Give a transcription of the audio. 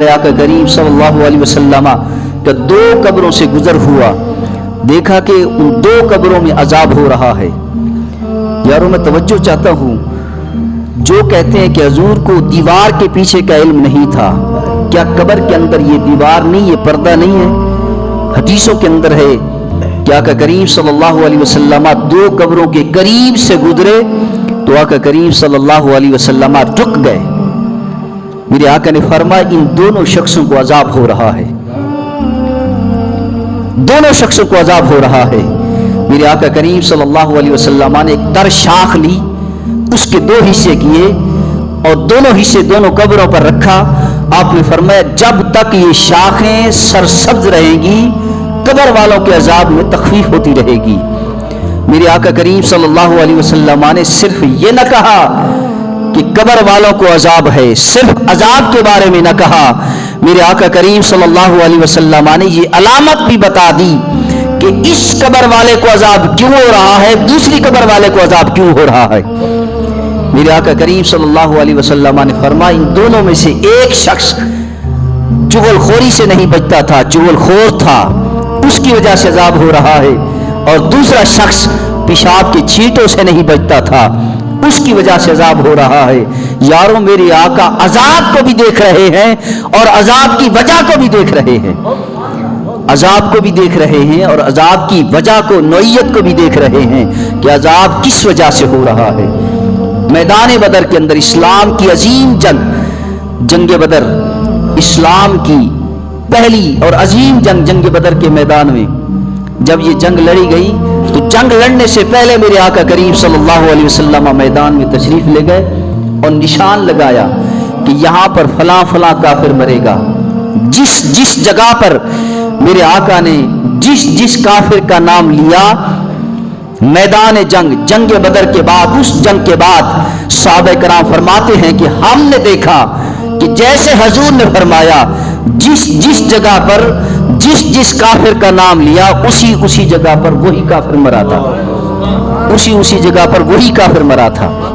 आका करीम सल्लल्लाहु अलैहि वसल्लम का दो कब्रों से गुजर हुआ, देखा कि उन दो कब्रों में अजाब हो रहा है। यारों मैं तवज्जो चाहता हूँ, जो कहते हैं कि हजूर को दीवार के पीछे का इल्म नहीं था, क्या कब्र के अंदर ये दीवार नहीं, ये पर्दा नहीं है? हदीसों के अंदर है कि आका करीम सल्लल्लाहु अलैहि वसल्लम दो कब्रों के करीब से गुजरे तो आका करीम सल्लल्लाहु अलैहि वसल्लम रुक गए। मेरे आका ने फरमाया इन दोनों शख्सों को अजाब हो रहा है, दोनों शख्सों को अजाब हो रहा है। मेरे आका करीम सल्लल्लाहु अलैहि वसल्लम ने एक तर शाख ली, उसके दो हिस्से किए और दोनों हिस्से दोनों कब्रों पर रखा। आपने फरमाया जब तक ये शाखें सरसब्ज रहेंगी कब्र वालों के अजाब में तखफीफ होती रहेगी। मेरे आका करीम सल्लल्लाहु अलैहि वसल्लम ने सिर्फ ये न कहा कि कब्र वालों को अजाब है, सिर्फ अजाब के बारे में न कहा, मेरे आका करीम सल्लल्लाहु अलैहि वसल्लम ने ये अलामत भी बता दी कि इस कब्र वाले को अजाब क्यों हो रहा है, दूसरी कब्र वाले को अजाब क्यों हो रहा है। मेरे आका करीम सल्लल्लाहु अलैहि वसल्लम ने फरमाया इन दोनों में से एक शख्स चुगलखोरी से नहीं बचता था, चुगलखोर था, उसकी वजह से अजाब हो रहा है, और दूसरा शख्स पेशाब के छींटों से नहीं बचता था, उसकी वजह से अजाब हो रहा है। यारों मेरे आका अजाब को भी देख रहे हैं और अजाब की वजह को भी देख रहे हैं, अजाब को भी देख रहे हैं और अजाब की वजह को, नौइयत को भी देख रहे हैं कि अजाब किस वजह से हो रहा है। मैदान बदर के अंदर इस्लाम की अजीम जंग बदर, इस्लाम की पहली और अजीम जंग बदर के मैदान में जब ये जंग लड़ी गई तो जंग लड़ने से पहले मेरे आका करीम सल्लल्लाहु अलैहि वसल्लम मैदान में तशरीफ ले गए और निशान लगाया कि यहाँ पर फलां फलां काफिर मरेगा। जिस जिस जगह पर मेरे आका ने जिस काफिर का नाम लिया, मैदान जंग बदर के बाद, उस जंग के बाद सहाबा कराम फरमाते हैं कि हमने देखा कि जैसे हजूर ने फरमाया जिस जगह पर जिस काफिर का नाम लिया उसी जगह पर वही काफिर मरा था, उसी जगह पर वही काफिर मरा था।